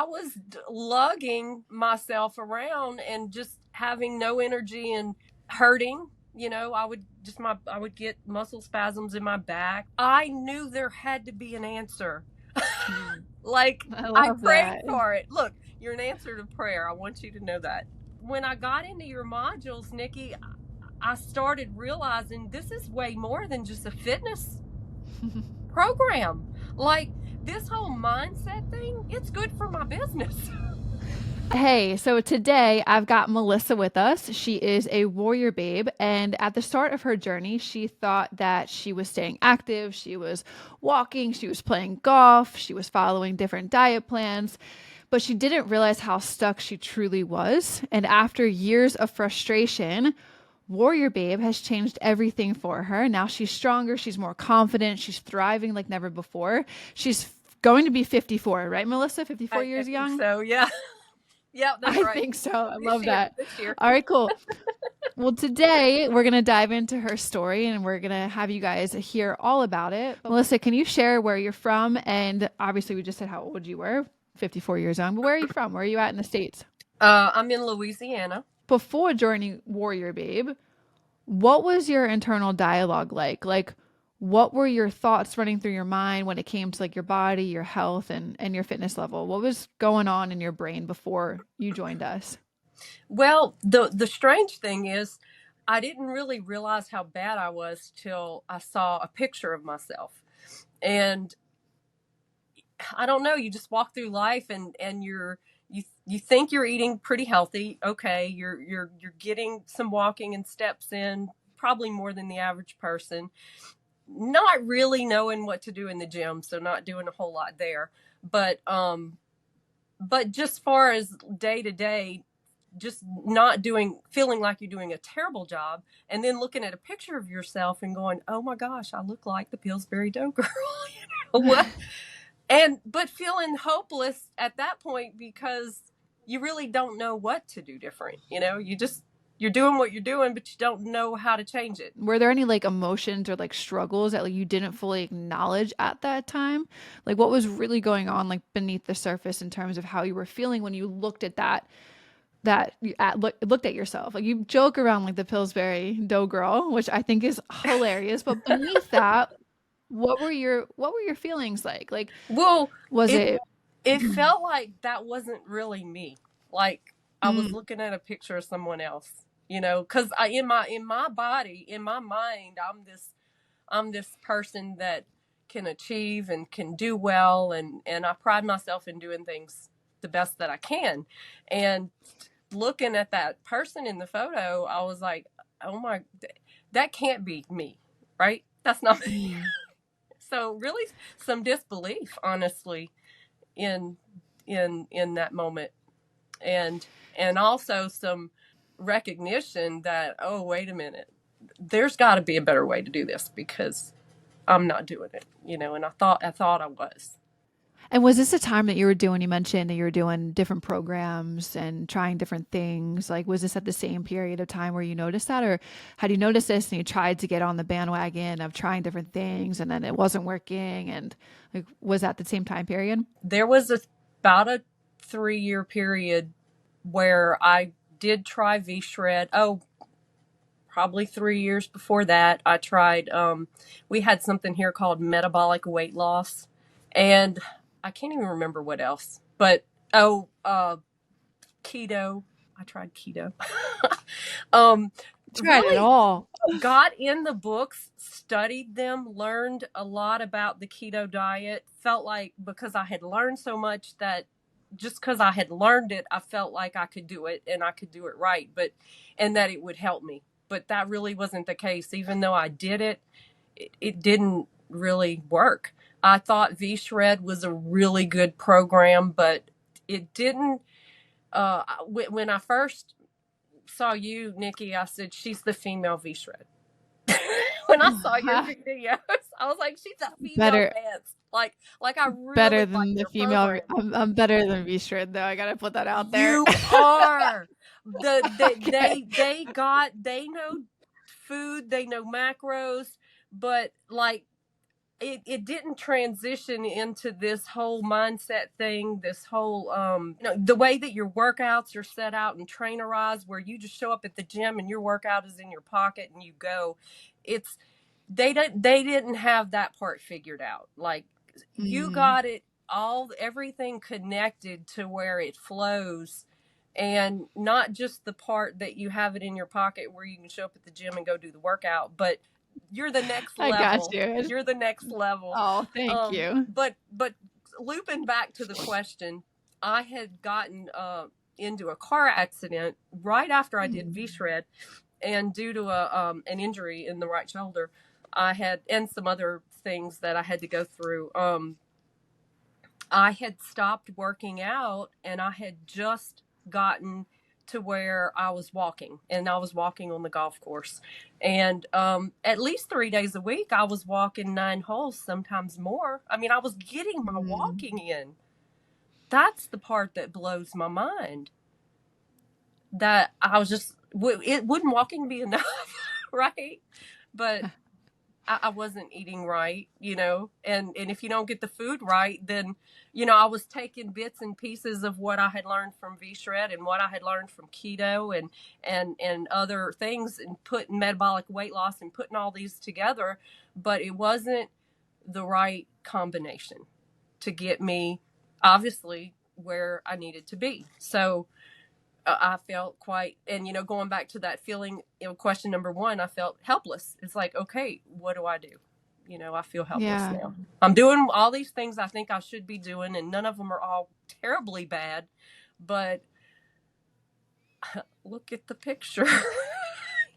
I was lugging myself around and just having no energy and hurting. I would get muscle spasms in my back. I knew there had to be an answer. Like, I I love prayed that. for it. Look, you're an answer to prayer. I want you to know that. When I got into your modules, Nikki, I started realizing this is way more than just a fitness program. Like, this whole mindset thing, it's good for my business. Hey, so today I've got Melissa with us. She is a WarriorBabe, and at the start of her journey, she thought that she was staying active, she was walking, she was playing golf, she was following different diet plans, but she didn't realize how stuck she truly was. And after years of frustration, WarriorBabe has changed everything for her. Now she's stronger, she's more confident, she's thriving like never before. She's going to be 54, right, Melissa? 54 I years think young? so, yeah. Yeah, that's I right. think so. I This love year, that. this year. All right, cool. Well, today we're going to dive into her story and we're going to have you guys hear all about it. But Melissa, can you share where you're from? And obviously, we just said how old you were, 54 years young, but where are you from? Where are you at in the States? I'm in Louisiana. Before joining WarriorBabe, what was your internal dialogue like? Like, what were your thoughts running through your mind when it came to like your body, your health, and your fitness level? What was going on in your brain before you joined us? Well, the strange thing is, I didn't really realize how bad I was till I saw a picture of myself. And I don't know, you just walk through life and you think you're eating pretty healthy. Okay, you're getting some walking and steps in, probably more than the average person. Not really knowing what to do in the gym, so not doing a whole lot there. But just far as day to day, just not doing, feeling like you're doing a terrible job, and then looking at a picture of yourself and going, "Oh my gosh, I look like the Pillsbury Dough Girl." What? But feeling hopeless at that point because you really don't know what to do different. You're doing what you're doing, but you don't know how to change it. Were there any like emotions or like struggles that like you didn't fully acknowledge at that time? Like what was really going on like beneath the surface in terms of how you were feeling when you looked at looked at yourself? Like you joke around like the Pillsbury Dough Girl, which I think is hilarious, but beneath that, what were your feelings like? Like Well, was it it it felt like that wasn't really me. Like I was mm, looking at a picture of someone else, because in my body, in my mind, I'm this person that can achieve and can do well, and I pride myself in doing things the best that I can. And looking at that person in the photo, I was like, oh my, that can't be me, right? That's not me. mm. So really, some disbelief, honestly, in in that moment, and also some recognition that, oh, wait a minute, there's got to be a better way to do this because I'm not doing it, and I thought I was. And was this a time that you mentioned that you were doing different programs and trying different things? Like, was this at the same period of time where you noticed that? Or had you noticed this and you tried to get on the bandwagon of trying different things and then it wasn't working? And like, was that the same time period? There was about a 3-year period where I did try V-Shred. Oh, probably 3 years before that, I tried. We had something here called metabolic weight loss, and I can't even remember what else. But keto. I tried keto. um, Tried it really all. got in the books, studied them, learned a lot about the keto diet. Felt like because I had learned so much that just because I had learned it, I felt like I could do it and I could do it right, and that it would help me. But that really wasn't the case. Even though I did it, it didn't really work. I thought V-Shred was a really good program, but it didn't. When I first saw you, Nikki, I said, she's the female V-Shred. When I saw your videos, I was like, she's a female better, dance. Like I better really like than the your female. program. I'm better than V-Shred though. I gotta put that out there. You are. Okay. They know food, they know macros, but like it didn't transition into this whole mindset thing, this whole the way that your workouts are set out and trainerized, where you just show up at the gym and your workout is in your pocket and you go. It's they didn't have that part figured out. Like, you Mm, got it all, everything connected to where it flows, and not just the part that you have it in your pocket where you can show up at the gym and go do the workout, but you're the next I got level. you. You're the next level. Oh, thank you. But looping back to the question, I had gotten into a car accident right after I did Mm. V-shred, and due to an injury in the right shoulder, I had, and some other things that I had to go through. I had stopped working out, and I had just gotten to where I was walking, and I was walking on the golf course. And at least 3 days a week, I was walking 9 holes, sometimes more. I mean, I was getting my Mm. walking in. That's the part that blows my mind. That I was just, it wouldn't walking be enough, right? But I wasn't eating right, and if you don't get the food right, then, I was taking bits and pieces of what I had learned from V-shred and what I had learned from keto and other things, and putting metabolic weight loss and putting all these together, but it wasn't the right combination to get me, obviously, where I needed to be. So I felt quite, and going back to that feeling, question number one, I felt helpless. It's like, okay, what do I do? I feel helpless Yeah. now. I'm doing all these things I think I should be doing, and none of them are all terribly bad, but look at the picture.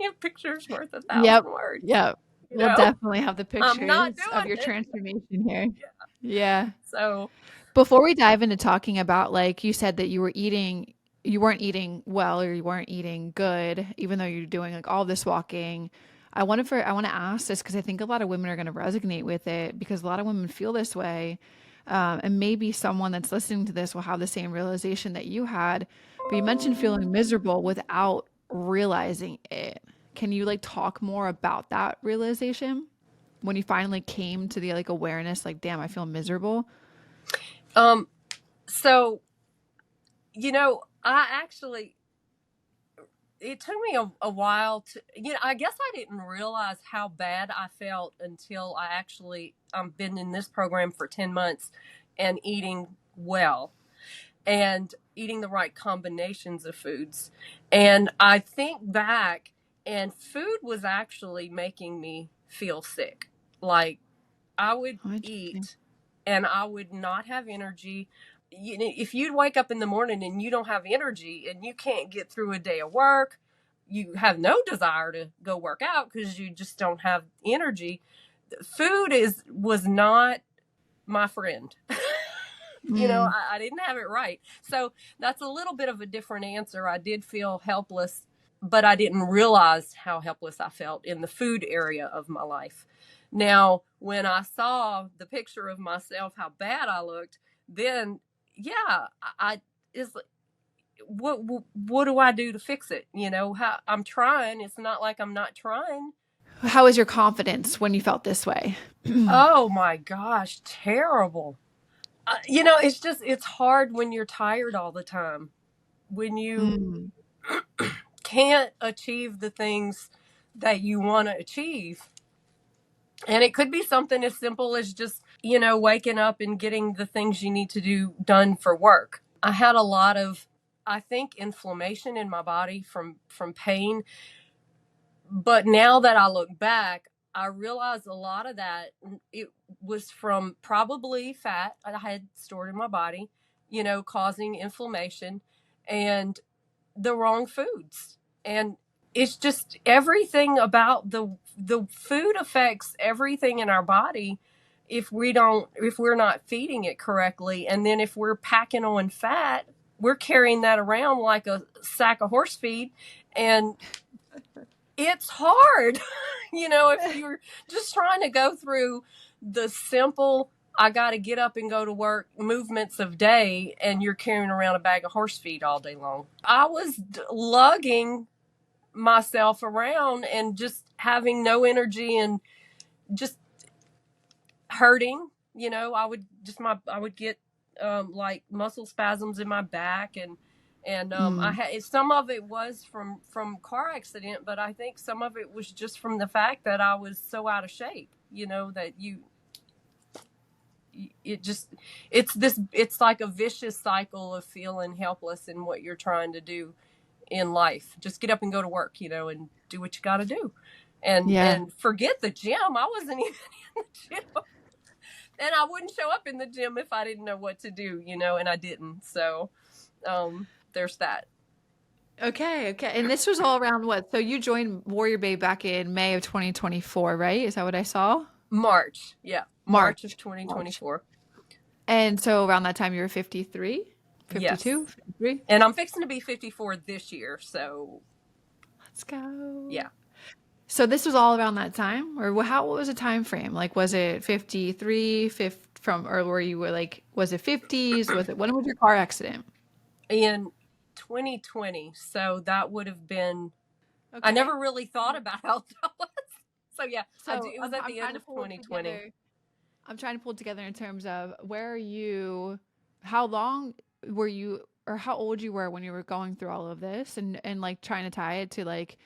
Your picture's worth a Yep. thousand words. Yep. You We'll know, definitely have the I'm not pictures of doing your it. transformation here. Yeah. Yeah. So, Before we dive into talking about, like you said that you weren't eating well or you weren't eating good, even though you're doing like all this walking. I want to ask this because I think a lot of women are going to resonate with it because a lot of women feel this way. And maybe someone that's listening to this will have the same realization that you had. But you mentioned feeling miserable without realizing it. Can you like talk more about that realization when you finally came to the like awareness, like, damn, I feel miserable? um, so, I actually, it took me a while to, I guess I didn't realize how bad I felt until I actually been in this program for 10 months and eating well and eating the right combinations of foods. And I think back, and food was actually making me feel sick. Like, I would Oh, interesting. eat and I would not have energy. If you'd wake up in the morning and you don't have energy and you can't get through a day of work, you have no desire to go work out because you just don't have energy. Food was not my friend. Mm, I didn't have it right. So that's a little bit of a different answer. I did feel helpless, but I didn't realize how helpless I felt in the food area of my life. Now, when I saw the picture of myself, how bad I looked, then yeah, I is what do I do to fix it? How I'm trying. It's not like I'm not trying. how was your confidence when you felt this way? Oh my gosh, terrible. It's hard when you're tired all the time. When you Mm, can't achieve the things that you want to achieve. And it could be something as simple as just, waking up and getting the things you need to do done for work. I had a lot of, I think, inflammation in my body from pain. But now that I look back, I realize a lot of that, it was from probably fat I had stored in my body, causing inflammation, and the wrong foods. And it's just everything about the food affects everything in our body if we're not feeding it correctly. And then if we're packing on fat, we're carrying that around like a sack of horse feed, and it's hard. If you're just trying to go through the simple, I got to get up and go to work movements of day, and you're carrying around a bag of horse feed all day long. I was lugging myself around and just having no energy, and just hurting. I would get like muscle spasms in my back, and I had some of it was from car accident, but I think some of it was just from the fact that I was so out of shape. That it's like a vicious cycle of feeling helpless in what you're trying to do in life. Just get up and go to work, and do what you got to do, and forget the gym. I wasn't even in the gym, and I wouldn't show up in the gym if I didn't know what to do, and I didn't. So there's that. Okay. And this was all around what? So you joined WarriorBabe back in May of 2024, right? Is that what I saw? March, yeah, March of March. 2024. And so around that time you were 53, Yes, 52, 53? and I'm fixing to be 54 this year. So Let's go. yeah. So this was all around that time, or what was the time frame? Like, was it 53, or were you like, was it 50s? When was your car accident? In 2020, so that would have been. I Okay. never really thought about how that was. So yeah, So it was at the end of 2020. I'm trying to pull it together in terms of where are you, how long were you, or how old you were when you were going through all of this, and like trying to tie it to like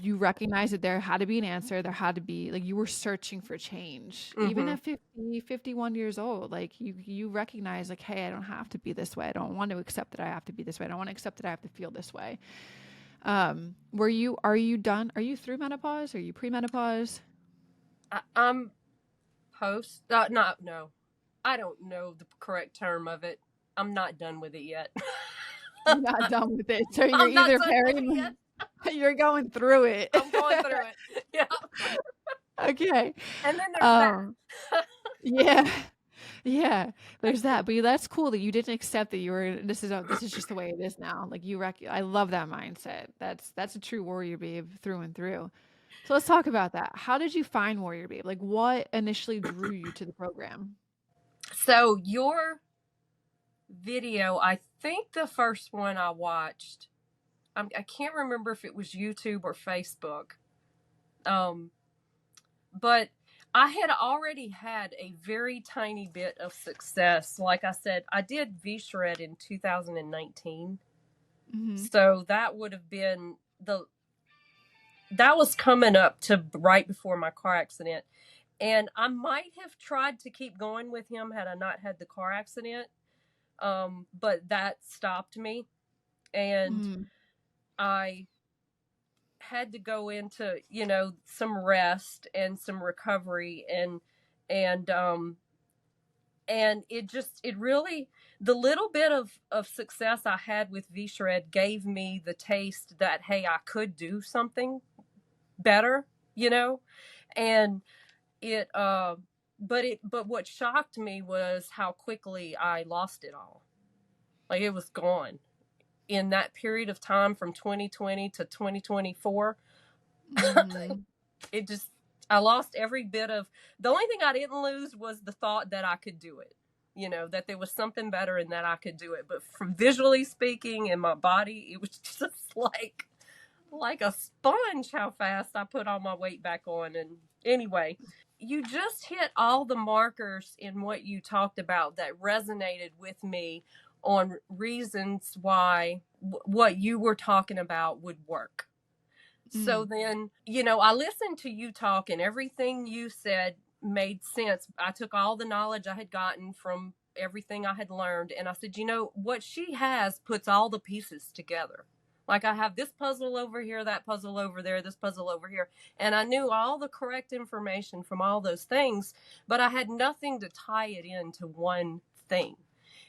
you recognize that there had to be an answer. There had to be like you were searching for change. Even Mm-hmm. at 50, 51 years old, like you recognize like, hey, I don't have to be this way. I don't want to accept that I have to be this way. I don't want to accept that I have to feel this way. Are you done? Are you through menopause? Are you pre-menopause? I'm post. No. I don't know the correct term of it. I'm not done with it yet. You're not done with it. So you're I'm not either done with it yet. you're going through it. I'm going through it. Yeah. Okay. And then there's that. Um, yeah. Yeah, there's that. But that's cool that you didn't accept that you were this is just the way it is now. Like I love that mindset. That's a true warrior babe through and through. So let's talk about that. How did you find WarriorBabe? Like what initially drew you to the program? So your video, I think the first one I watched, I can't remember if it was YouTube or Facebook. But I had already had a very tiny bit of success. Like I said, I did V-Shred in 2019. Mm-hmm. So that would have been that was coming up to right before my car accident. And I might have tried to keep going with him had I not had the car accident. But that stopped me. And Mm-hmm. I had to go into, some rest and some recovery and it really, the little bit of success I had with V-Shred gave me the taste that, hey, I could do something better, and but what shocked me was how quickly I lost it all. Like it was gone in that period of time from 2020 to 2024. Mm-hmm. It just, I lost every bit of, the only thing I didn't lose was the thought that I could do it, that there was something better and that I could do it. But from visually speaking in my body, it was just like a sponge how fast I put all my weight back on. And anyway, you just hit all the markers in what you talked about that resonated with me on reasons why what you were talking about would work. So then, I listened to you talk and everything you said made sense. I took all the knowledge I had gotten from everything I had learned. And I said, what she has puts all the pieces together. Like I have this puzzle over here, that puzzle over there, this puzzle over here. And I knew all the correct information from all those things, but I had nothing to tie it into one thing.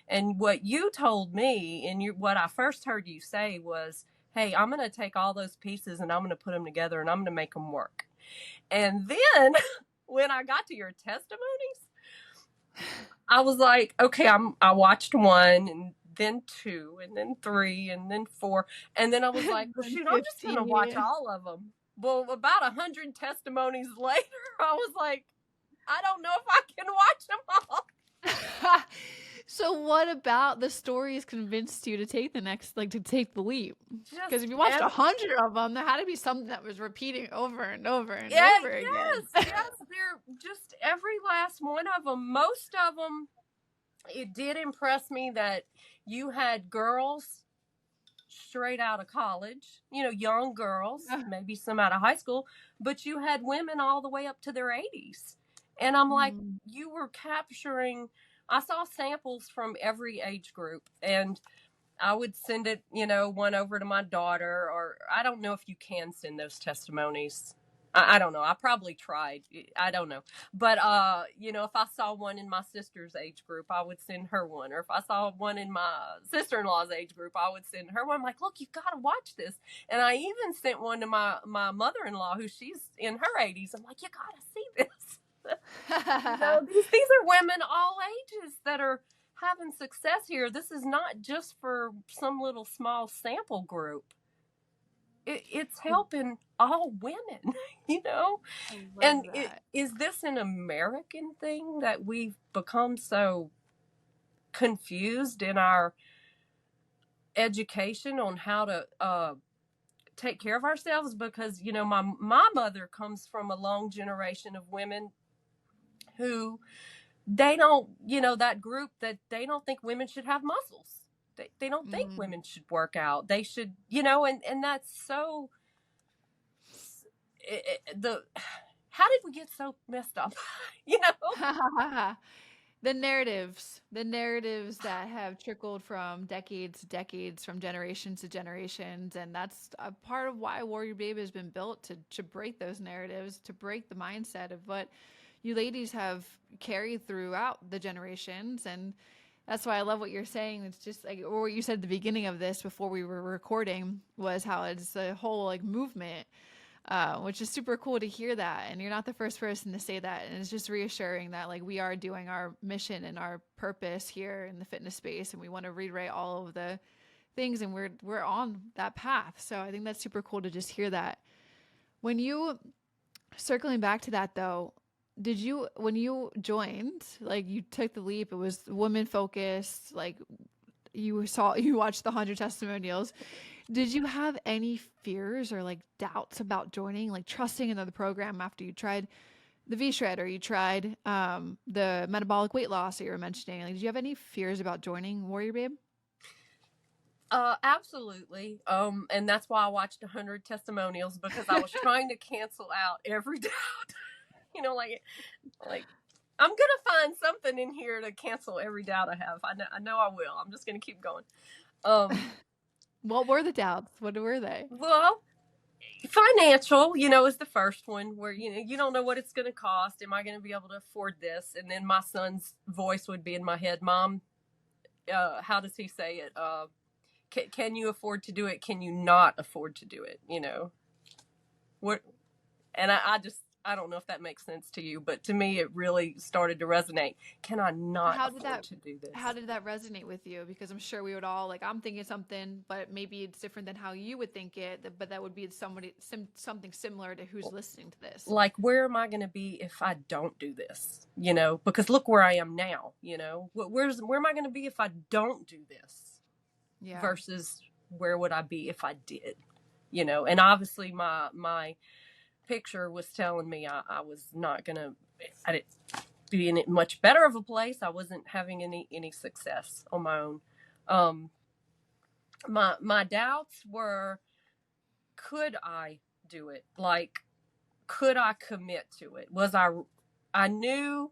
And what you told me and what I first heard you say was, hey, I'm going to take all those pieces and I'm going to put them together and I'm going to make them work. And then when I got to your testimonies, I was like, okay, I watched one and then two and then three and then four. And then I was like, well, shoot, I'm just going to watch all of them. Well, about 100 testimonies later, I was like, I don't know if I can watch them all. So what about the stories convinced you to take the next, like to take the leap? Because Just if you watched 100 of them, there had to be something that was repeating over and over and yeah, over again. yes, they're just every last one of them. Most of them, it did impress me that you had girls straight out of college, young girls, maybe some out of high school, but you had women all the way up to their 80s. And I'm like, Mm. you were capturing, I saw samples from every age group, and I would send it, one over to my daughter, or I don't know if you can send those testimonies. I don't know. I probably tried. I don't know. But, if I saw one in my sister's age group, I would send her one. Or if I saw one in my sister-in-law's age group, I would send her one. I'm like, look, you've got to watch this. And I even sent one to my mother-in-law, who she's in her 80s. I'm like, you got to see this. These are women all ages that are having success here. This is not just for some little small sample group. It's helping all women, I love And that. is this an American thing that we've become so confused in our education on how to take care of ourselves? Because my mother comes from a long generation of women who they don't, that group that they don't think women should have muscles. They don't think Mm. women should work out. They should, and that's so how did we get so messed up? you know? The narratives that have trickled from decades to decades, from generations to generations, and that's a part of why Warrior Babe has been built to break those narratives, to break the mindset of what you ladies have carried throughout the generations. And that's why I love what you're saying. It's just like, or what you said at the beginning of this before we were recording, was how it's a whole like movement, which is super cool to hear that. And you're not the first person to say that. And it's just reassuring that like we are doing our mission and our purpose here in the fitness space, and we want to rewrite all of the things, and we're on that path. So I think that's super cool to just hear that. When you, circling back to that though, did you, when you joined, like you took the leap, it was women focused, like you watched the 100 testimonials. Did you have any fears or like doubts about joining, like trusting another program after you tried the V Shred, or you tried the metabolic weight loss that you were mentioning? Like, did you have any fears about joining Warrior Babe? Absolutely. And that's why I watched 100 testimonials, because I was trying to cancel out every doubt. Like I'm gonna find something in here to cancel every doubt I have. I know I will. I'm just gonna keep going. Um, What were the doubts? What were they? well, financial, is the first one, where you don't know what it's gonna cost. Am I gonna be able to afford this? And then my son's voice would be in my head, Mom, how does he say it? Can you afford to do it? Can you not afford to do it? What? And I don't know if that makes sense to you, but to me, it really started to resonate. Can I not How did afford that to do this? how did that resonate with you? Because I'm sure we would all, like, I'm thinking something, but maybe it's different than how you would think it, but that would be something similar to who's listening to this. Like, where am I going to be if I don't do this? Because look where I am now. Where am I going to be if I don't do this? Yeah. Versus where would I be if I did? And obviously my picture was telling me I was not gonna, I didn't be in it much better of a place. I wasn't having any success on my own. My doubts were, could I do it? Like, could I commit to it? I knew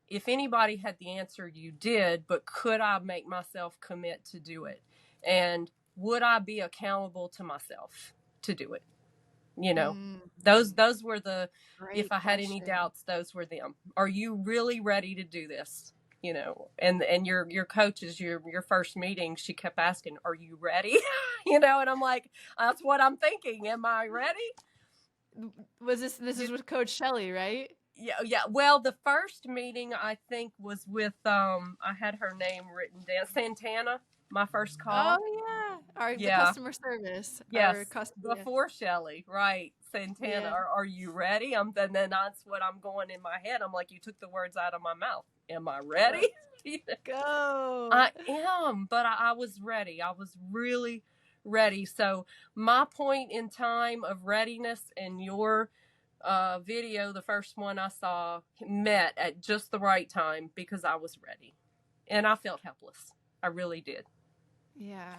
if anybody had the answer, you did, but could I make myself commit to do it? And would I be accountable to myself to do it? Those were the, if Great I had any question. doubts, those were them. Are you really ready to do this? And your coaches, your first meeting, she kept asking, are you ready? And I'm like, that's what I'm thinking. Am I ready? Was this is with Coach Shelley, right? Yeah. Well, the first meeting I think was with I had her name written down, Santana, my first call. Oh yeah. The Yeah. customer service, or Yes, customer. before Shelley, right? Santana, Yeah. are you ready? And then that's what I'm going in my head. I'm like, you took the words out of my mouth. Am I ready? Go. I am, but I was ready. I was really ready. So my point in time of readiness and your video, the first one I saw, met at just the right time because I was ready. And I felt helpless. I really did. Yeah.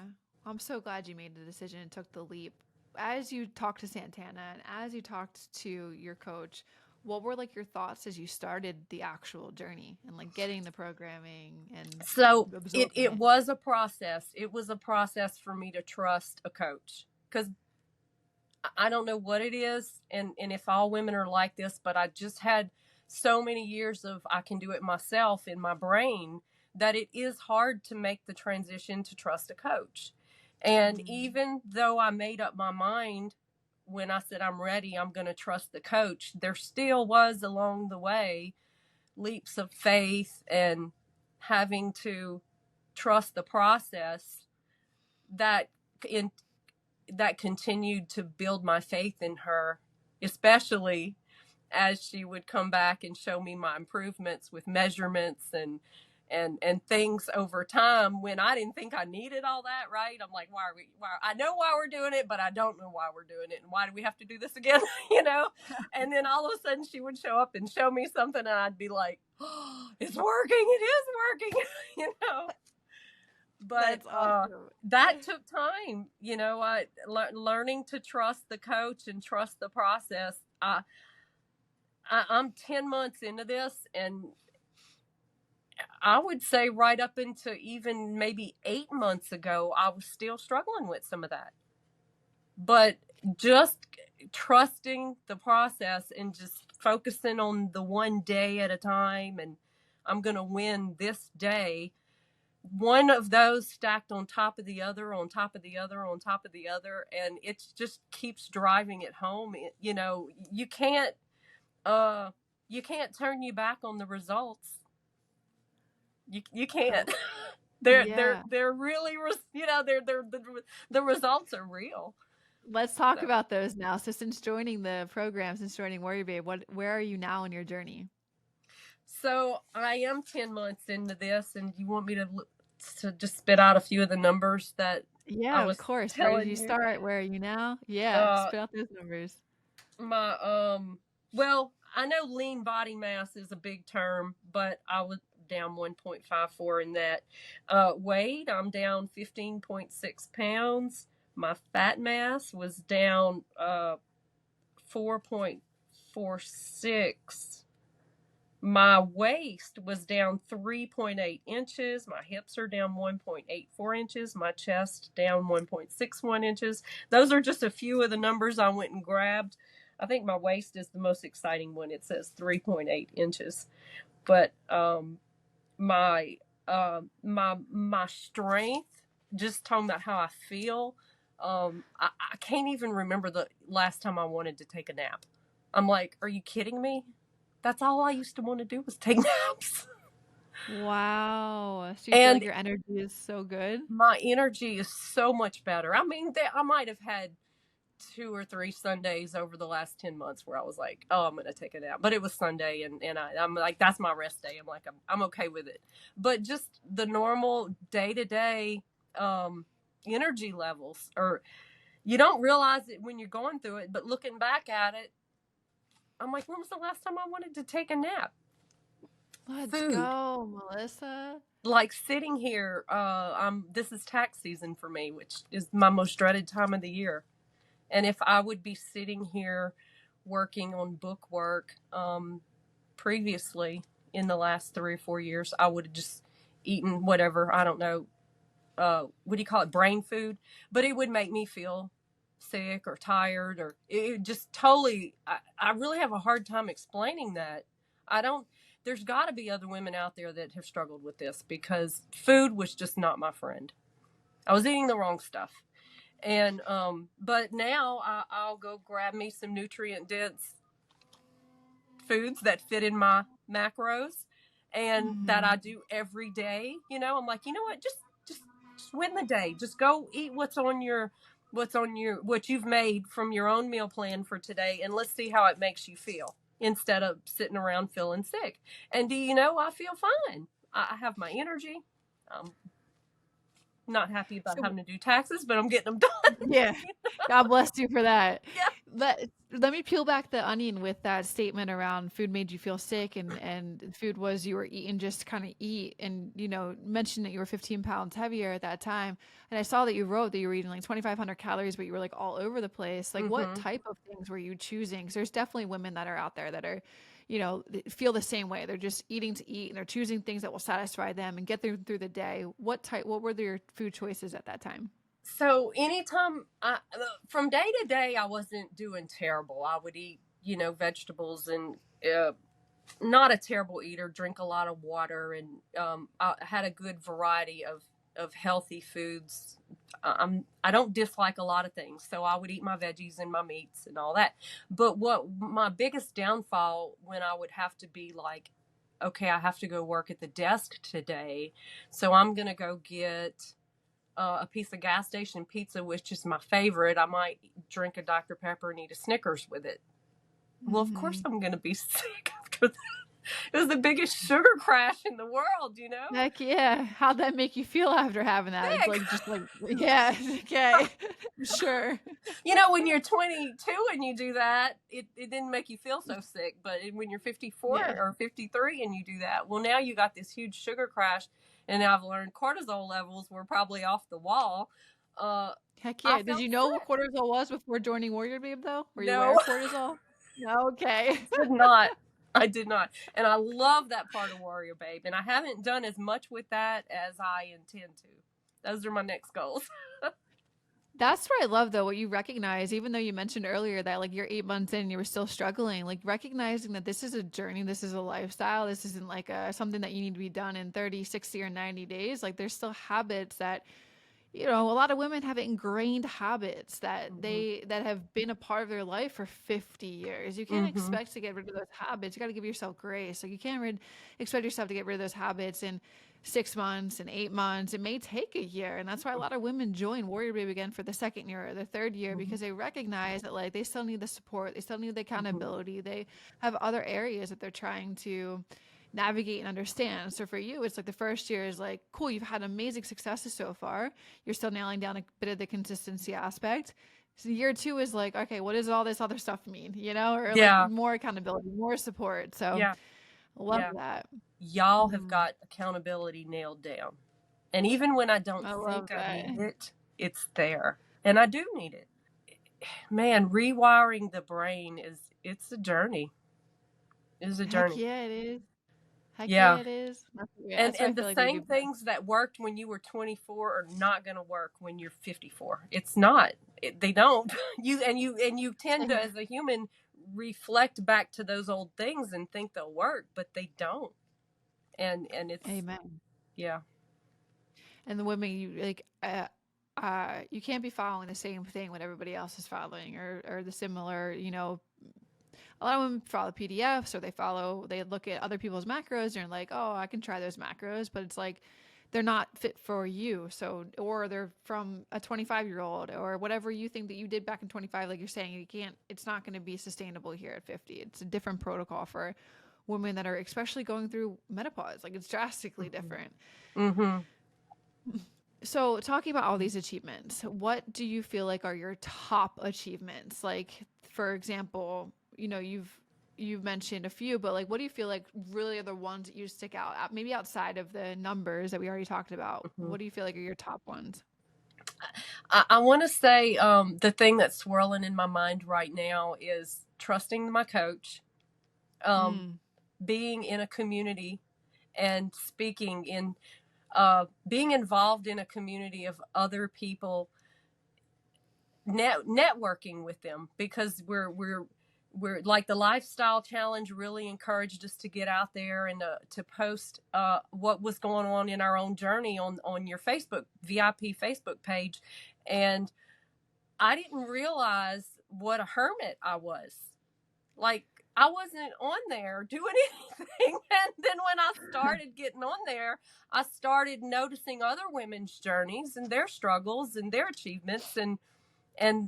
I'm so glad you made the decision and took the leap. As you talked to Santana and as you talked to your coach, what were like your thoughts as you started the actual journey and like getting the programming and So absorbing it it? was a process. It was a process for me to trust a coach because I don't know what it is, and if all women are like this, but I just had so many years of I can do it myself in my brain that it is hard to make the transition to trust a coach. And Mm. even though I made up my mind when I said I'm ready, I'm going to trust the coach, there still was along the way leaps of faith and having to trust the process that in that continued to build my faith in her, especially as she would come back and show me my improvements with measurements and things over time when I didn't think I needed all that, right? I'm like, why I know why we're doing it, but I don't know why we're doing it and why do we have to do this again, you know? And then all of a sudden she would show up and show me something and I'd be like, oh, it's working, it is working, you know? But That's awesome. that took time, learning to trust the coach and trust the process. I'm 10 months into this, and I would say right up into even maybe 8 months ago, I was still struggling with some of that. But just trusting the process and just focusing on the one day at a time, and I'm going to win this day. One of those stacked on top of the other, on top of the other, on top of the other, and it just keeps driving it home. Uh, you can't turn you back on the results. You can't. Oh, yeah. They're really, the results are real. Let's talk So, about those now. So since joining the program, since joining WarriorBabe, where are you now in your journey? so I am 10 months into this, and you want me to just spit out a few of the numbers that I Yeah, of was course. Where did telling you you? start? Where are you now? Yeah, Uh, spit out those numbers. my well, I know lean body mass is a big term, but I was down 1.54 in that. Weight, I'm down 15.6 pounds. My fat mass was down 4.46. My waist was down 3.8 inches. My hips are down 1.84 inches. My chest down 1.61 inches. Those are just a few of the numbers I went and grabbed. I think my waist is the most exciting one. It says 3.8 inches. But my strength, just talking about how I feel, I can't even remember the last time I wanted to take a nap. I'm like, are you kidding me? That's all I used to want to do was take naps. Wow. So you feel like And your energy is so good? my energy is so much better. I mean, I might have had 2 or 3 Sundays over the last 10 months where I was like, oh, I'm going to take a nap. But it was Sunday, and I'm like, that's my rest day. I'm like, I'm okay with it. But just the normal day to day energy levels, or you don't realize it when you're going through it. But looking back at it, I'm like, when was the last time I wanted to take a nap? Let's Food. go, Melissa. Like sitting here, this is tax season for me, which is my most dreaded time of the year. And if I would be sitting here working on book work previously in the last 3 or 4 years, I would have just eaten whatever, I don't know, what do you call it, brain food, but it would make me feel sick or tired, or it just totally, I really have a hard time explaining that. I don't, there's got to be other women out there that have struggled with this because food was just not my friend. I was eating the wrong stuff. And but now I'll go grab me some nutrient dense foods that fit in my macros and that I Mhm. do every day. I'm like, you know what, just win the day. Just go eat what you've made from your own meal plan for today, and let's see how it makes you feel instead of sitting around feeling sick. And do you know, I feel fine. I have my energy. I'm not happy about So having to do taxes, but I'm getting them done. yeah, God bless you for that. Yeah. Let me peel back the onion with that statement around food made you feel sick, and food was you were eating just to kind of eat, and mentioned that you were 15 pounds heavier at that time, and I saw that you wrote that you were eating like 2,500 calories, but you were like all over the place. Like, what Mm-hmm. type of things were you choosing? Because there's definitely women that are out there that are, feel the same way. They're just eating to eat, and they're choosing things that will satisfy them and get them through the day. What were your food choices at that time? So anytime from day to day, I wasn't doing terrible. I would eat, vegetables and not a terrible eater, drink a lot of water, and I had a good variety of healthy foods. I don't dislike a lot of things, so I would eat my veggies and my meats and all that. But what my biggest downfall when I would have to be like, okay, I have to go work at the desk today, so I'm gonna go get a piece of gas station pizza, which is my favorite. I might drink a Dr. Pepper and eat a Snickers with it. Well, of course Mhm. I'm going to be sick after that. It was the biggest sugar crash in the world, Heck yeah. How'd that make you feel after having that? It's Sick. like just like yeah, okay. Sure. When you're 22 and you do that, it didn't make you feel so sick. But when you're 54 Yeah. or 53 and you do that, well, now you got this huge sugar crash. And I've learned cortisol levels were probably off the wall. Heck I yeah. Did felt you know what sick. cortisol was before joining Warrior Babe though? Were you aware No, of cortisol? No, okay. did not. I did not. And I love that part of WarriorBabe. And I haven't done as much with that as I intend to. Those are my next goals. That's what I love though, what you recognize, even though you mentioned earlier that like you're 8 months in, you were still struggling, like recognizing that this is a journey, this is a lifestyle, this isn't like something that you need to be done in 30, 60, or 90 days. Like there's still habits that a lot of women have ingrained habits that Mm-hmm. that have been a part of their life for 50 years. You can't Mm-hmm. expect to get rid of those habits. You got to give yourself grace. Like you can't expect yourself to get rid of those habits in 6 months and 8 months. It may take a year, and that's why a lot of women join Warrior Babe again for the second year or the third year Mm-hmm. because they recognize that like they still need the support, they still need the Mm-hmm. accountability. They have other areas that they're trying to navigate and understand. So for you, it's like the first year is like, cool, you've had amazing successes so far. You're still nailing down a bit of the consistency aspect. So year two is like, okay, what does all this other stuff mean? Or like Yeah. more accountability, more support. So Yeah. I love Yeah. that. Y'all have Mm, got accountability nailed down. And even when I don't I love think I that. need it, it's there. And I do need it. Man, rewiring the brain it's a journey. It's a Heck journey. yeah, it is. Heck yeah, Yeah. it is. Yeah, And that's why I and the feel like we same do best. things that worked when you were 24 are not going to work when you're 54. It's not. They don't. You tend to, Same. as a human, reflect back to those old things and think they'll work, but they don't. And it's Amen. yeah. And the women you like you can't be following the same thing what everybody else is following or the similar, a lot of women follow PDFs or they look at other people's macros and are like, oh, I can try those macros, but it's like they're not fit for you. So, or they're from a 25-year-old or whatever you think that you did back in 25, like you're saying, it's not going to be sustainable here at 50. It's a different protocol for women that are especially going through menopause. Like it's drastically Mm-hmm. different. Mm-hmm. So, talking about all these achievements, what do you feel like are your top achievements? Like, for example, you've mentioned a few, but like, what do you feel like really are the ones that you stick out? Maybe outside of the numbers that we already talked about, Mm-hmm. what do you feel like are your top ones? I want to say the thing that's swirling in my mind right now is trusting my coach, um, Mm, being in a community and speaking in being involved in a community of other people, networking with them because we're like the lifestyle challenge really encouraged us to get out there and to post what was going on in our own journey on your Facebook VIP Facebook page, and I didn't realize what a hermit I was. Like I wasn't on there doing anything. And then when I started getting on there, I started noticing other women's journeys and their struggles and their achievements, and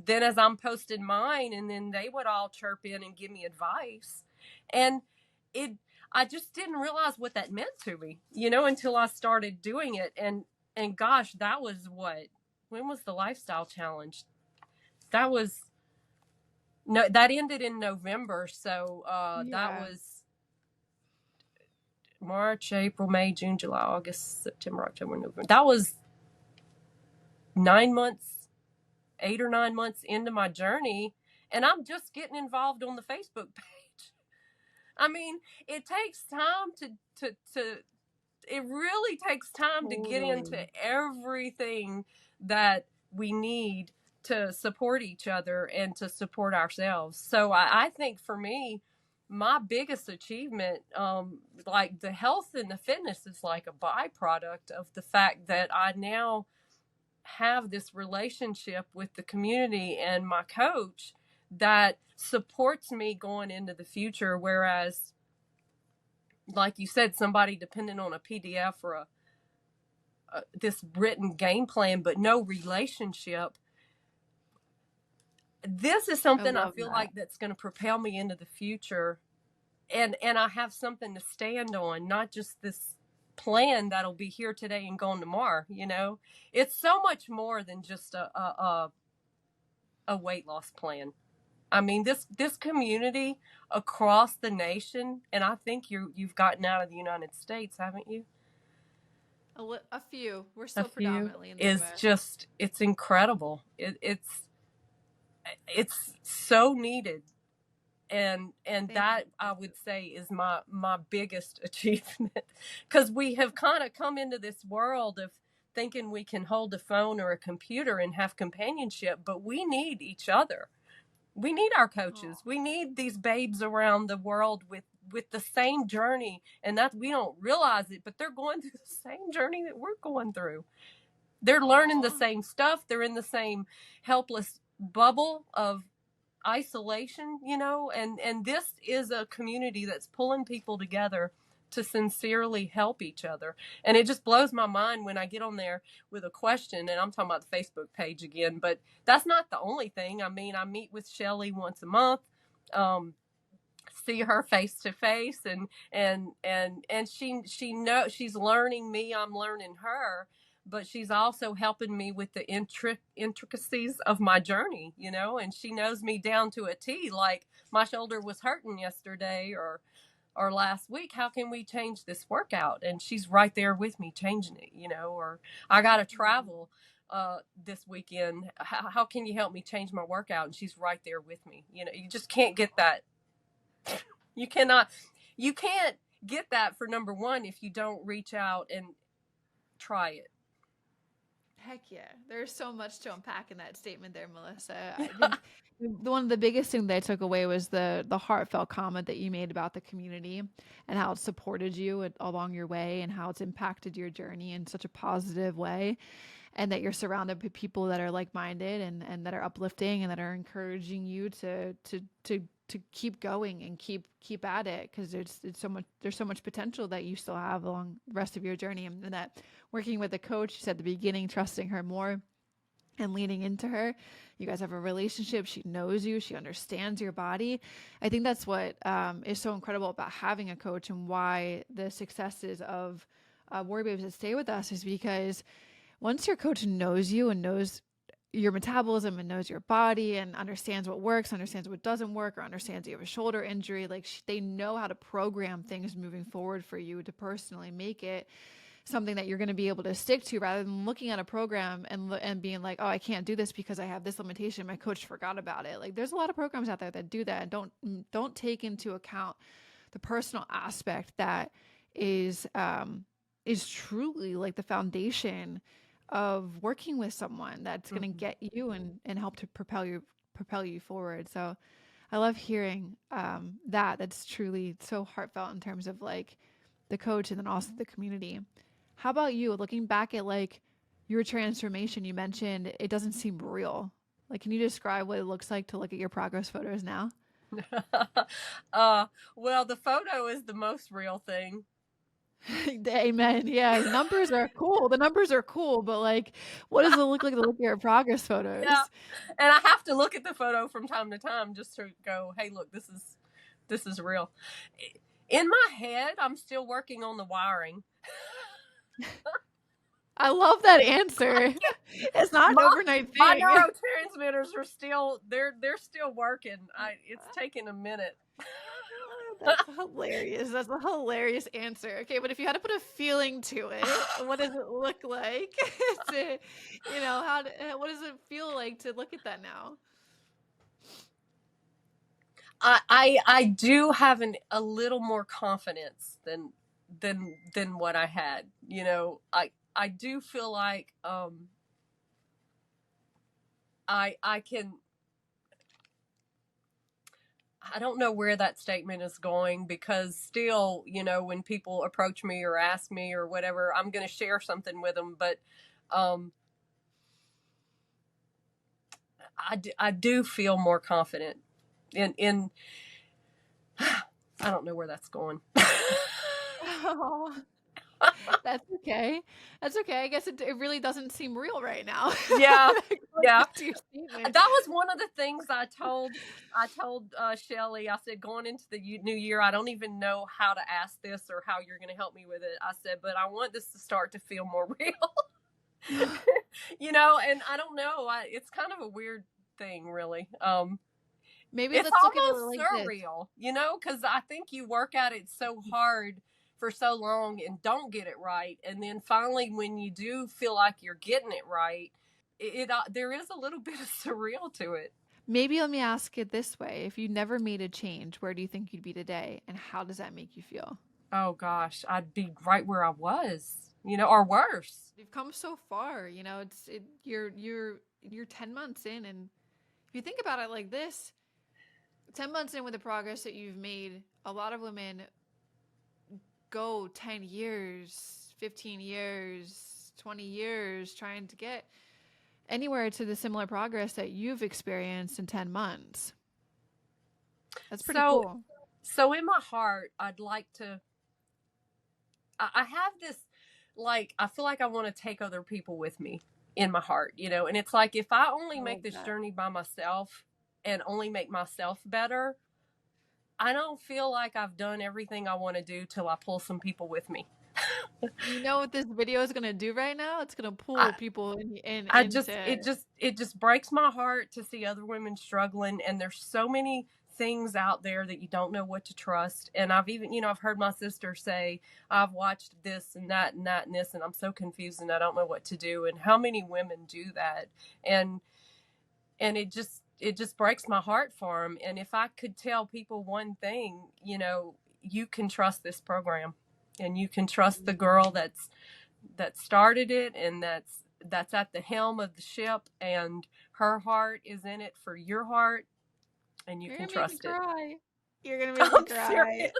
then as I'm posting mine, and then they would all chirp in and give me advice. And it I just didn't realize what that meant to me, you know, until I started doing it. And gosh, that was when was the lifestyle challenge? That was, no, that ended in November. So, that Yeah. was March, April, May, June, July, August, September, October, November. That was 9 months, 8 or 9 months into my journey. And I'm just getting involved on the Facebook page. I mean, it takes time to it really takes time to get Totally. into everything that we need to support each other and to support ourselves. So I think for me, my biggest achievement, like the health and the fitness, is like a byproduct of the fact that I now have this relationship with the community and my coach that supports me going into the future. Whereas, like you said, somebody dependent on a PDF or this written game plan, but no relationship. This is I something I love feel that. like that's going to propel me into the future, and I have something to stand on, not just this plan that'll be here today and gone tomorrow. You know, it's so much more than just a weight loss plan. I mean, this community across the nation, and I think you've gotten out of the United States, haven't you? A few. We're A still few, predominantly in the is US. just, it's incredible. It's so needed. And Thank that, I would say, is my biggest achievement, because we have kind of come into this world of thinking we can hold a phone or a computer and have companionship, but we need each other. We need our Oh, coaches. We need these babes around the world with the same journey, and that we don't realize it, but they're going through the same journey that we're going through. They're learning the oh, same stuff. They're in the same helpless bubble of isolation, you know, and this is a community that's pulling people together to sincerely help each other. And it just blows my mind when I get on there with a question, and I'm talking about the Facebook page again, but that's not the only thing. I mean, I meet with Shelly once a month. Um, see her face to face, and she know she's learning me, I'm learning her, but she's also helping me with the intricacies of my journey, you know, and she knows me down to a T. Like, my shoulder was hurting yesterday or last week, how can we change this workout? And she's right there with me changing it, you know. Or I got to travel this weekend, how can you help me change my workout? And she's right there with me. You know, you just can't get that. You cannot, you can't get that, for number one, if you don't reach out and try it. heck yeah. There's so much to unpack in that statement there, Melissa. I think one of the biggest thing that I took away was the heartfelt comment that you made about the community and how it supported you along your way and how it's impacted your journey in such a positive way, and that you're surrounded by people that are like-minded and that are uplifting and that are encouraging you to keep going and keep at it, because there's so much potential that you still have along the rest of your journey, and that working with a coach, you said at the beginning, trusting her more and leaning into her. You guys have a relationship. She knows you. She understands your body. I think that's what is so incredible about having a coach, and why the successes of WarriorBabes that stay with us is because once your coach knows you and knows your metabolism and knows your body and understands what works, understands what doesn't work, or understands you have a shoulder injury, like they know how to program things moving forward for you to personally make it something that you're going to be able to stick to, rather than looking at a program and being like, oh, I can't do this because I have this limitation, my coach forgot about it. Like, there's a lot of programs out there that do that and don't take into account the personal aspect that is truly like the foundation of working with someone that's going to Mm-hmm. get you and help to propel you forward. So I love hearing that's truly so heartfelt in terms of like the coach and then also the community. How about you, looking back at like your transformation? You mentioned it doesn't seem real. Like, can you describe what it looks like to look at your progress photos now? uh, well, the photo is the most real thing. Amen. Yeah, numbers are cool. The numbers are cool, but like, what does it look like to look at your progress Yeah, photos? and I have to look at the photo from time to time just to go, hey, look, this is real. In my head, I'm still working on the wiring. I love that answer. It's not an My overnight my thing. neurotransmitters are still they're still working. It's taking a minute. That's hilarious. That's a hilarious answer. Okay, but if you had to put a feeling to it, what does it look like to, what does it feel like to look at that now? I do have a little more confidence than what I had. I do feel like I can. I don't know where that statement is going, because still, when people approach me or ask me or whatever, I'm going to share something with them. But I do feel more confident in I don't know where that's going. Oh, that's okay. That's okay. I guess it really doesn't seem real right now. Yeah, Going yeah. back to your statement. That was one of the things I told Shelly. I said, going into the new year, I don't even know how to ask this or how you're going to help me with it. I said, but I want this to start to feel more real. And I don't know. It's kind of a weird thing, really. Maybe It's let's look at it almost like this. surreal, because I think you work at it so hard for so long and don't get it right, and then finally, when you do feel like you're getting it right, there is a little bit of surreal to it. Maybe let me ask it this way. If you never made a change, where do you think you'd be today? And how does that make you feel? Oh gosh, I'd be right where I was, or worse. You've come so far, you're 10 months in, and if you think about it like this, 10 months in with the progress that you've made, a lot of women go 10 years, 15 years, 20 years trying to get anywhere to the similar progress that you've experienced in 10 months. That's pretty So, cool. so in my heart, I'd like to. I have this, like, I feel like I want to take other people with me in my heart, and it's like, if I only I make love this that. journey by myself and only make myself better, I don't feel like I've done everything I want to do till I pull some people with me. You know what this video is gonna do right now? It's gonna pull I, people in I just, into. it just breaks my heart to see other women struggling, and there's so many things out there that you don't know what to trust. And I've even, I've heard my sister say, I've watched this and that and that and this, and I'm so confused and I don't know what to do. And how many women do that? And it just breaks my heart for them. And if I could tell people one thing, you can trust this program, and you can trust the girl that started it, and that's at the helm of the ship, and her heart is in it for your heart, and you You're can gonna make me trust it. cry. You're gonna make me I'm cry.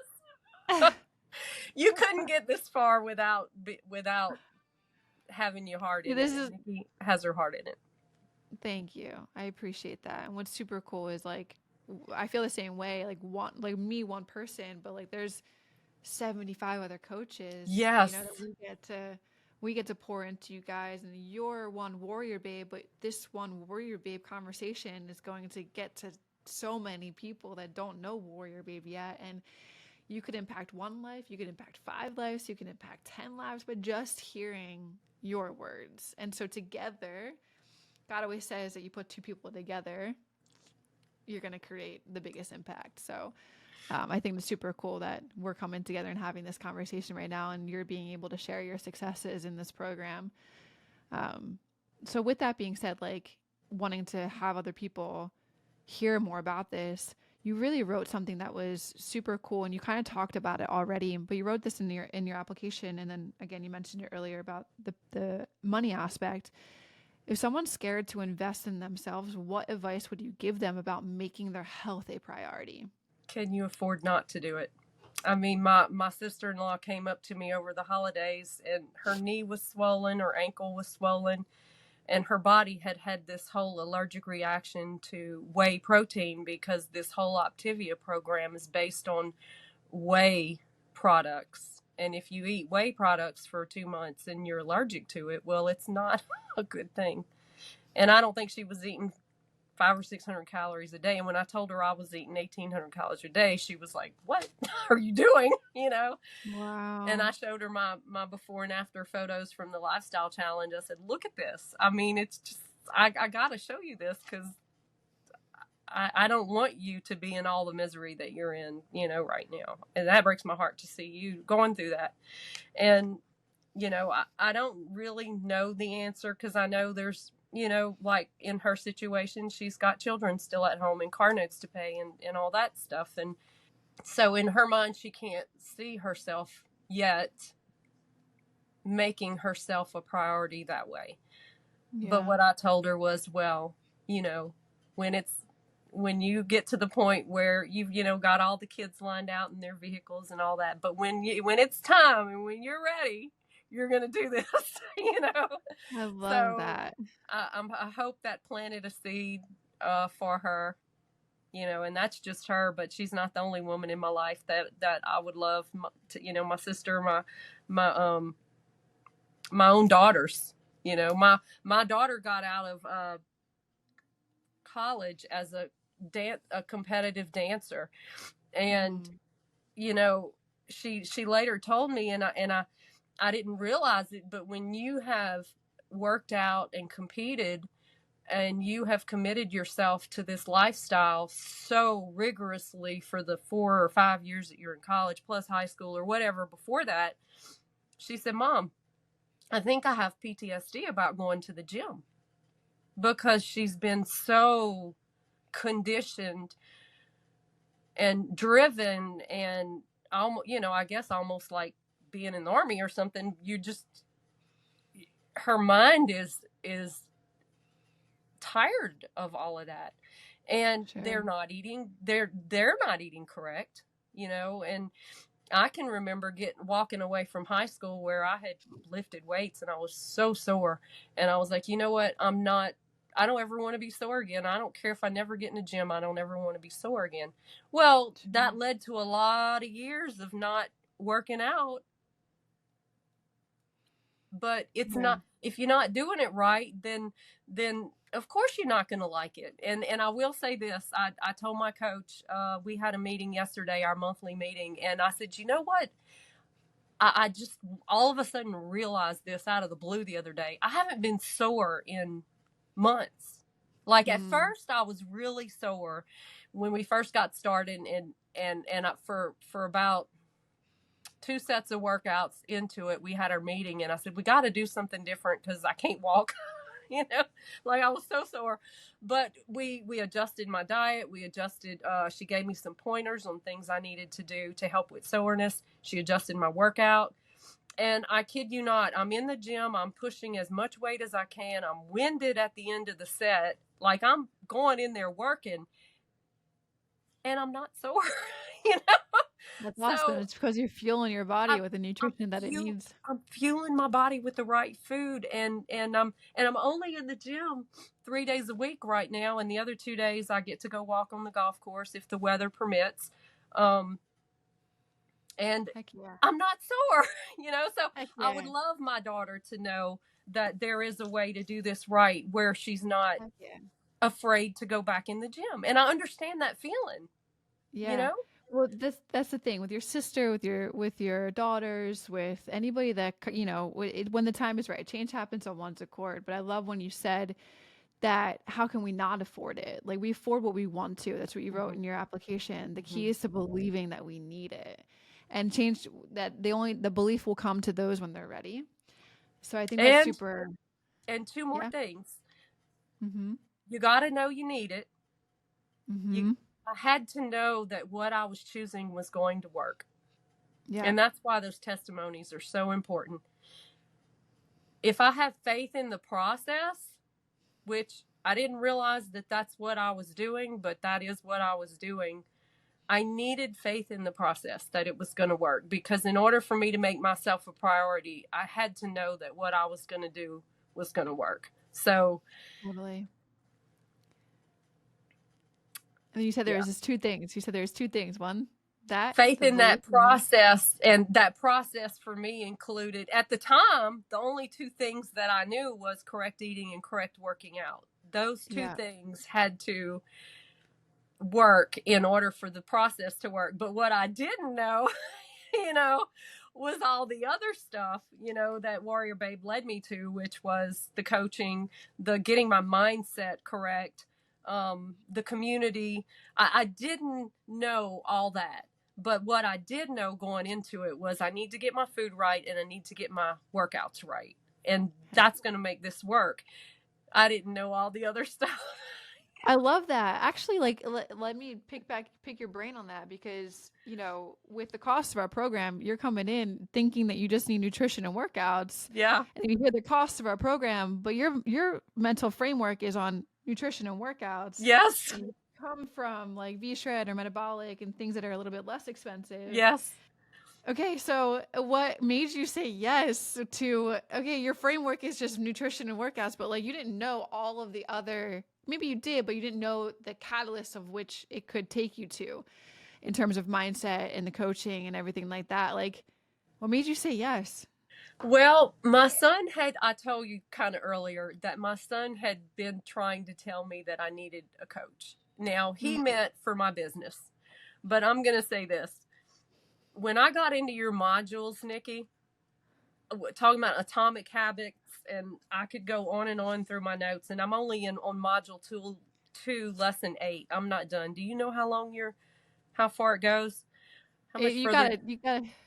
serious. You couldn't get this far without having your heart in it, This and is Nikki has her heart in it. Thank you. I appreciate that. And what's super cool is like I feel the same way. One person, but like there's 75 other coaches, Yes. that we get to pour into you guys, and you're one warrior babe, but this one warrior babe conversation is going to get to so many people that don't know warrior babe yet. And you could impact one life, you could impact 5 lives, you can impact 10 lives, but just hearing your words. And so together, God always says that you put two people together, you're going to create the biggest impact. So I think it's super cool that we're coming together and having this conversation right now, and you're being able to share your successes in this program. So with that being said, like wanting to have other people hear more about this, you really wrote something that was super cool, and you kind of talked about it already, but you wrote this in your application, and then again you mentioned it earlier about the money aspect. If someone's scared to invest in themselves, what advice would you give them about making their health a priority? Can you afford not to do it? I mean, my sister-in-law came up to me over the holidays, and her knee was swollen, her ankle was swollen, and her body had this whole allergic reaction to whey protein, because this whole Optivia program is based on whey products. And if you eat whey products for 2 months and you're allergic to it, well, it's not a good thing. And I don't think she was eating 500 or 600 calories a day. And when I told her I was eating 1,800 calories a day, she was like, "What are you doing?" And Wow. I showed her my before and after photos from the lifestyle challenge. I said, "Look at this. I mean, it's just, I got to show you this because I don't want you to be in all the misery that you're in, right now." And that breaks my heart to see you going through that. And, I don't really know the answer because I know there's, like in her situation, she's got children still at home and car notes to pay and all that stuff. And so in her mind, she can't see herself yet making herself a priority that way. But Yeah. what I told her was, well, when you get to the point where you've got all the kids lined out in their vehicles and all that, but when it's time and when you're ready, you're gonna do this. you know I love so that. I hope that planted a seed for her, and that's just her, but she's not the only woman in my life that I would love to, my sister, my my own daughters. My daughter got out of college as a competitive dancer, and Mm. you know she later told me, and I didn't realize it, but when you have worked out and competed and you have committed yourself to this lifestyle so rigorously for the 4 or 5 years that you're in college plus high school or whatever before that, she said, "Mom, I think I have PTSD about going to the gym," because she's been so conditioned and driven and almost, I guess almost like being in the army or something. Her mind is tired of all of that, and Sure. they're not eating correct, and I can remember walking away from high school where I had lifted weights and I was so sore, and I was like, you know what, I don't ever want to be sore again. I don't care if I never get in the gym. I don't ever want to be sore again. Well, that led to a lot of years of not working out. But it's Sure. not, if you're not doing it right, then of course you're not going to like it. And I will say this, I told my coach, we had a meeting yesterday, our monthly meeting, and I said, you know what, I just all of a sudden realized this out of the blue the other day. I haven't been sore in months. Like at Mm. first I was really sore when we first got started, and for about 2 sets of workouts into it, we had our meeting, and I said, we got to do something different because I can't walk. you know, like I was so sore. But we adjusted my diet. We adjusted. She gave me some pointers on things I needed to do to help with soreness. She adjusted my workout. And I kid you not, I'm in the gym. I'm pushing as much weight as I can. I'm winded at the end of the set. Like I'm going in there working, and I'm not sore. you know? That's awesome. So It's because you're fueling your body I'm with the I'm nutrition that it needs. I'm fueling my body with the right food, and I'm only in the gym 3 days a week right now, and the other 2 days I get to go walk on the golf course if the weather permits. Um, and Heck yeah. I'm not sore, So Heck I would yeah. love my daughter to know that there is a way to do this right where she's not Heck yeah. afraid to go back in the gym. And I understand that feeling, you Yeah. know? Well, that's the thing with your sister, with your daughters, with anybody that when the time is right. Change happens on one's accord. But I love when you said that. How can we not afford it? Like we afford what we want to. That's what you wrote Mm-hmm, in your application. The mm-hmm. key is to believing that we need it, and change that the belief will come to those when they're ready. So I think that's And super. and two more Yeah. things. Mm-hmm. You got to know you need it. You Mm-hmm. I had to know that what I was choosing was going to work. Yeah. And that's why those testimonies are so important. If I have faith in the process, which I didn't realize that that's what I was doing, but that is what I was doing. I needed faith in the process that it was going to work, because in order for me to make myself a priority, I had to know that what I was going to do was going to work. So, Totally. And you said there yeah. was just two things. You said there's two things. One, that Faith the in belief that in you. process, and that process for me included, at the time, the only two things that I knew was correct eating and correct working out. Those two Yeah. things had to work in order for the process to work. But what I didn't know, you know, was all the other stuff, that WarriorBabe led me to, which was the coaching, the getting my mindset correct, the community. I didn't know all that. But what I did know going into it was I need to get my food right and I need to get my workouts right. And that's going to make this work. I didn't know all the other stuff. I love that. Actually, like let me pick your brain on that because, with the cost of our program, you're coming in thinking that you just need nutrition and workouts. Yeah. And you hear the cost of our program, but your mental framework is on nutrition and workouts. Yes. And you come from like V-Shred or metabolic and things that are a little bit less expensive. Yes. Okay, so what made you say yes to, okay, your framework is just nutrition and workouts, but like you didn't know all of the other, maybe you did, but you didn't know the catalyst of which it could take you to in terms of mindset and the coaching and everything like that. Like, what made you say yes? Well, my son I told you kind of earlier that my son had been trying to tell me that I needed a coach. Now, he meant for my business, but I'm going to say this. When I got into your modules, Nikki, talking about atomic habits, and I could go on and on through my notes, and I'm only on module two, lesson 8. I'm not done. Do you know how far it goes? How much further?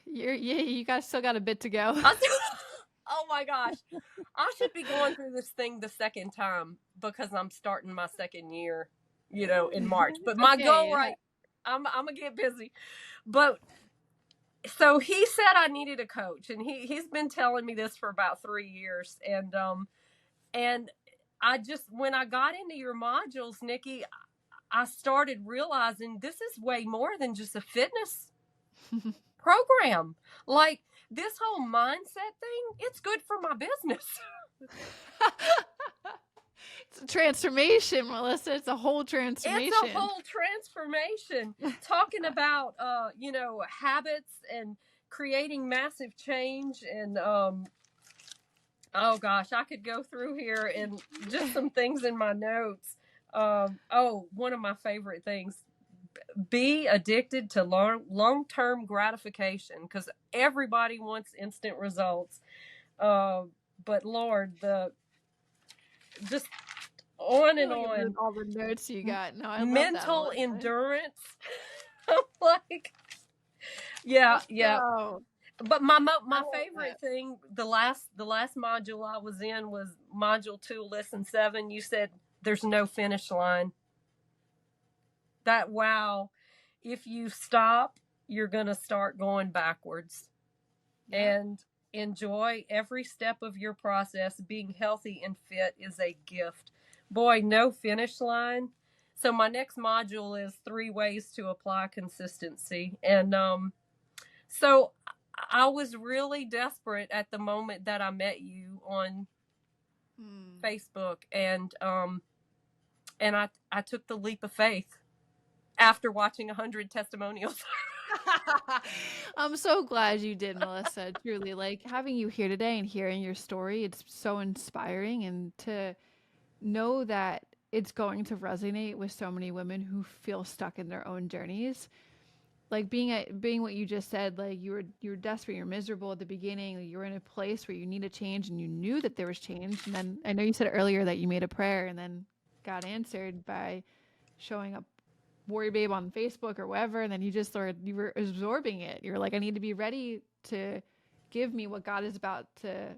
You got still got a bit to go. Oh my gosh. I should be going through this thing the second time because I'm starting my second year, in March. But my goal, right, I'm going to get busy. But so he said I needed a coach, and he's been telling me this for about 3 years. And I just, when I got into your modules, Nikki, I started realizing this is way more than just a fitness program. Like, this whole mindset thing, it's good for my business. It's a transformation, Melissa. It's a whole transformation. It's a whole transformation. Talking about, habits and creating massive change. And, oh gosh, I could go through here and just some things in my notes. One of my favorite things. Be addicted to long-term gratification, because everybody wants instant results. But Lord, just on and on. All the notes you got. No, I love Mental that, endurance. I'm like, yeah. Go. But my favorite thing, the last module I was in was module 2, lesson 7. You said there's no finish line. Wow, if you stop, you're going to start going backwards. Yeah. And enjoy every step of your process. Being healthy and fit is a gift. Boy, no finish line. So my next module is 3 ways to apply consistency. And so I was really desperate at the moment that I met you on Facebook, and I took the leap of faith after watching 100 testimonials. I'm so glad you did, Melissa. Truly, like having you here today and hearing your story, it's so inspiring, and to know that it's going to resonate with so many women who feel stuck in their own journeys. Like being what you just said, like you were desperate, you're miserable at the beginning, like you were in a place where you need a change and you knew that there was change. And then I know you said earlier that you made a prayer and then got answered by showing up WarriorBabe on Facebook or wherever, and then you were absorbing it. You're like, I need to be ready to give me what God is about to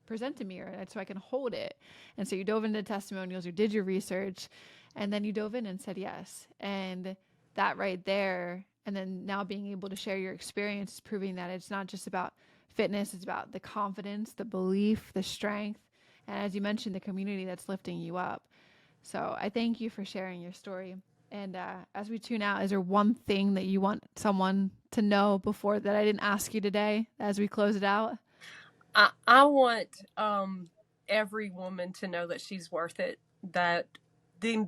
present to me, so I can hold it. And so you dove into testimonials, you did your research, and then you dove in and said yes. And that right there, and then now being able to share your experience, proving that it's not just about fitness, it's about the confidence, the belief, the strength, and as you mentioned, the community that's lifting you up. So I thank you for sharing your story. And as we tune out, is there one thing that you want someone to know before that I didn't ask you today as we close it out? I want every woman to know that she's worth it, that the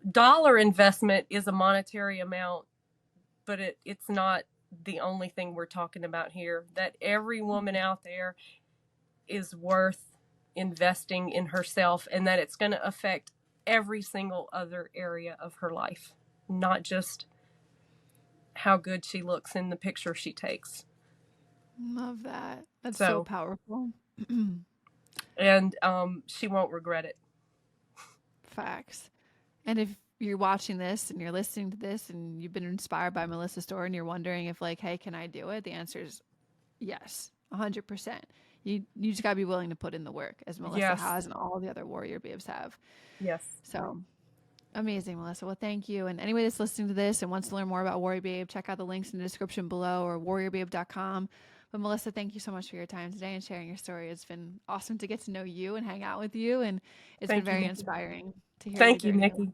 dollar investment is a monetary amount, but it's not the only thing we're talking about here, that every woman out there is worth investing in herself, and that it's going to affect every single other area of her life, not just how good she looks in the picture she takes. Love that. That's so So, powerful. and she won't regret it. Facts. And if you're watching this and you're listening to this and you've been inspired by Melissa's story and you're wondering if like, hey, can I do it? The answer is yes, 100%. You just gotta be willing to put in the work, as Melissa Yes. has and all the other warrior babes have. Yes. So amazing, Melissa. Well, thank you. And anybody that's listening to this and wants to learn more about Warrior Babe, check out the links in the description below or warriorbabe.com. But Melissa, thank you so much for your time today and sharing your story. It's been awesome to get to know you and hang out with you, and it's been Thank you, very Nikki. inspiring to hear your Thank you, journey. Nikki.